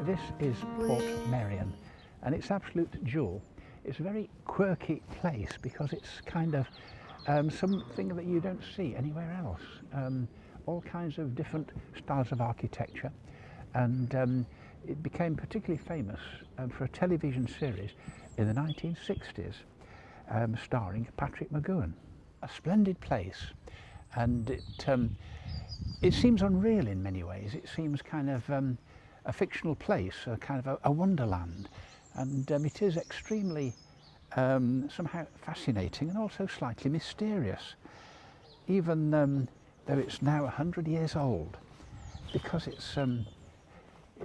This is Portmeirion, and it's absolute jewel. It's a very quirky place because it's kind of something that you don't see anywhere else. All kinds of different styles of architecture, and it became particularly famous for a television series in the 1960s, starring Patrick McGoohan. A splendid place, and it seems unreal in many ways. It seems kind of a fictional place, a kind of a wonderland, and it is extremely somehow fascinating and also slightly mysterious, even though it's now 100 years old, because it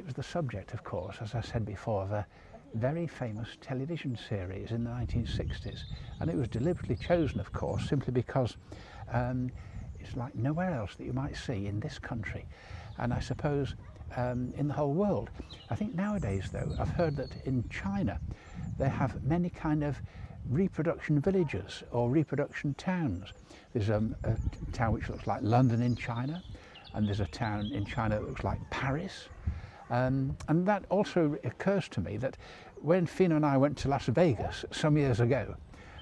was the subject, of course, as I said before, of a very famous television series in the 1960s, and it was deliberately chosen, of course, simply because it's like nowhere else that you might see in this country, and I suppose in the whole world. I think nowadays, though, I've heard that in China they have many kind of reproduction villages or reproduction towns. There's a town which looks like London in China, and there's a town in China that looks like Paris. And that also occurs to me that when Fina and I went to Las Vegas some years ago,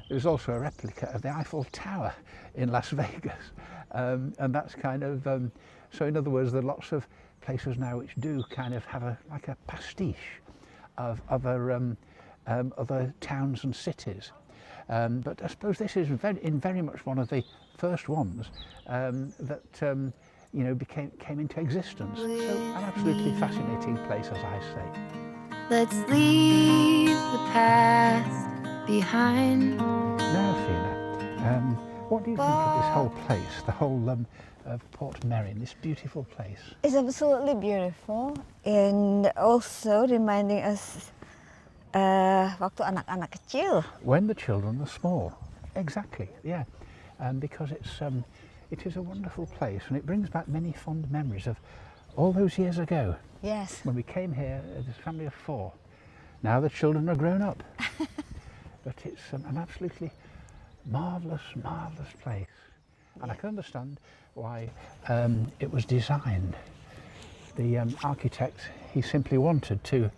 there was also a replica of the Eiffel Tower in Las Vegas, and that's kind of so in other words, there are lots of places now which do kind of have like a pastiche of other towns and cities, but I suppose this is very much one of the first ones that you know, came into existence. So an absolutely fascinating place, as I say. Let's leave the past behind. Now, Fina, what do you think of this whole place, the whole of Portmeirion, this beautiful place? It's absolutely beautiful, and also reminding us waktu anak-anak kecil. When the children were small, exactly, yeah, because it is a wonderful place, and it brings back many fond memories of all those years ago. Yes. When we came here as a family of 4. Now the children are grown up, but it's an absolutely marvellous, marvellous place, and I can understand why it was designed. The architect, he simply wanted to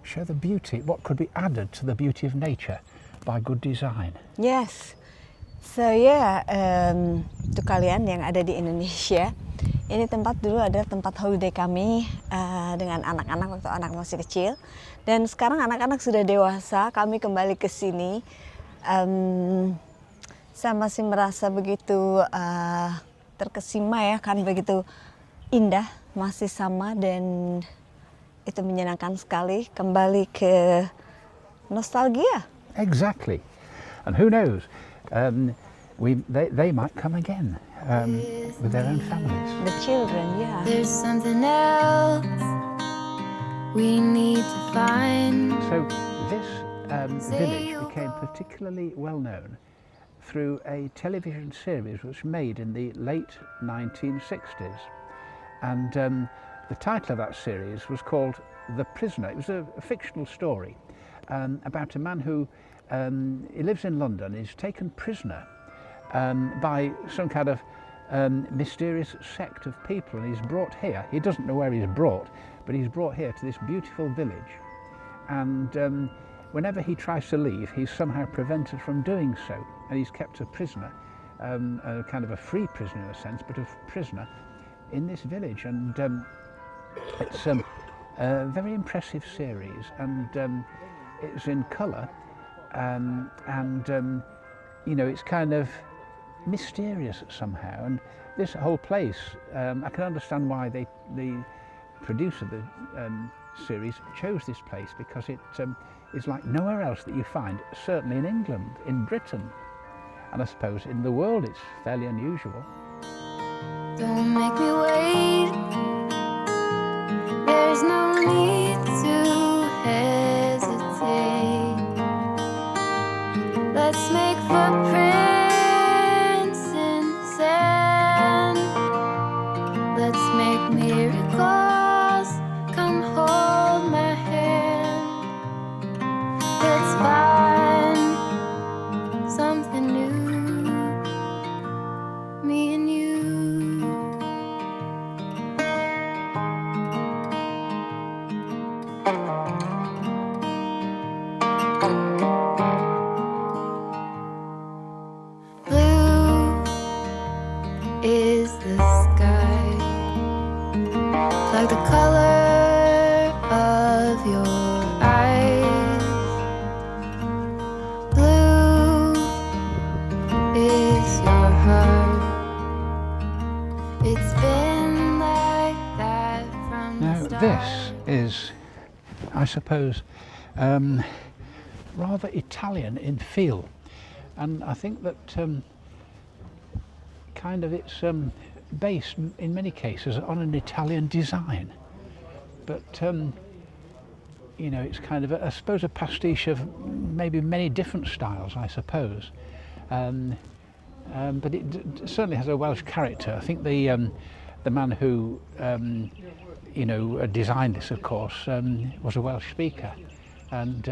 show the beauty, what could be added to the beauty of nature by good design. Yes. So yeah, untuk kalian yang ada di Indonesia, ini tempat dulu adalah tempat holiday kami dengan anak-anak waktu anak masih kecil, dan sekarang anak-anak sudah dewasa. Kami kembali ke sini. Saya masih merasa begitu terkesima ya, kan begitu indah, masih sama, dan itu menyenangkan sekali kembali ke nostalgia. Exactly, and who knows, they might come again with their own families. The children, yeah. There's something else we need to find. So this village became particularly well known through a television series which was made in the late 1960s, and the title of that series was called The Prisoner. It was a fictional story about a man who he lives in London. He's taken prisoner by some kind of mysterious sect of people, and he's brought here. He doesn't know where he's brought, but he's brought here to this beautiful village, and whenever he tries to leave, he's somehow prevented from doing so, and he's kept a prisoner, a kind of a free prisoner in a sense, but a prisoner in this village. And it's a very impressive series, and it's in colour, and you know, it's kind of mysterious somehow. And this whole place, I can understand why the producer of the series chose this place, because it is like nowhere else that you find, certainly in England, in Britain, and I suppose in the world it's fairly unusual. Don't make me wait. There's no need to hesitate. Let's make footprints in the sand. Let's make miracles. Come hold my hand. Let's find something new, me and you. Blue is the sky, like the color of your eyes. Blue is your heart. It's been like that from Now the start. this is, I suppose, rather Italian in feel, and I think that kind of it's based in many cases on an Italian design, but you know, it's kind of I suppose a pastiche of maybe many different styles, I suppose, but it certainly has a Welsh character. I think the man who you know, designed this, of course, was a Welsh speaker, and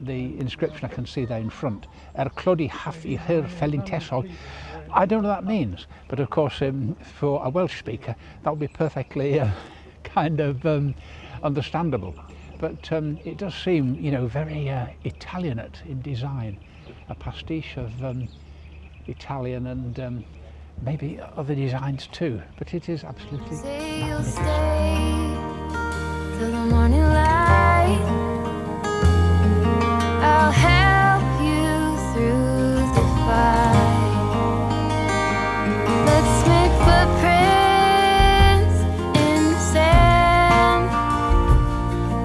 the inscription I can see there in front, Clodi Haff I Hir Felling Tesol, I don't know what that means, but of course for a Welsh speaker that would be perfectly kind of understandable. But it does seem, you know, very Italianate in design, a pastiche of Italian and maybe other designs too, but it is absolutely Say you'll magnificent. stay till the morning light. I'll help you through the fight. Let's make footprints in the sand.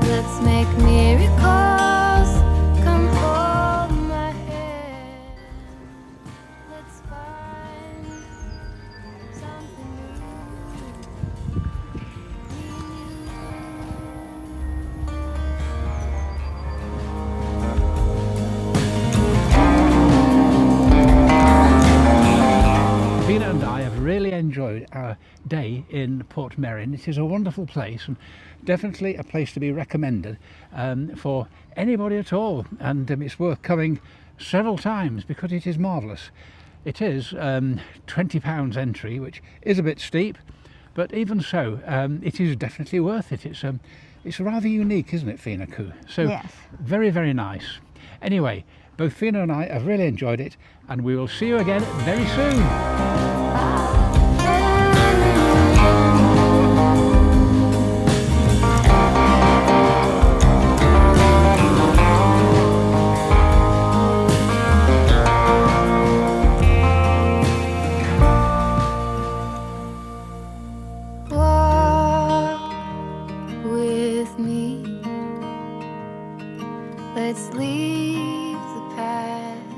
Let's make miracles. Come hold my hand. Let's find something new. Fina and I have really enjoyed our day in Portmeirion. It is a wonderful place and definitely a place to be recommended for anybody at all, and it's worth coming several times because it is marvellous. It is £20 entry, which is a bit steep, but even so it is definitely worth it. It's rather unique, isn't it, Fina Coo? So Yes. very, very nice. Anyway, both Fina and I have really enjoyed it, and we will see you again very soon. Walk with me. Let's leave the past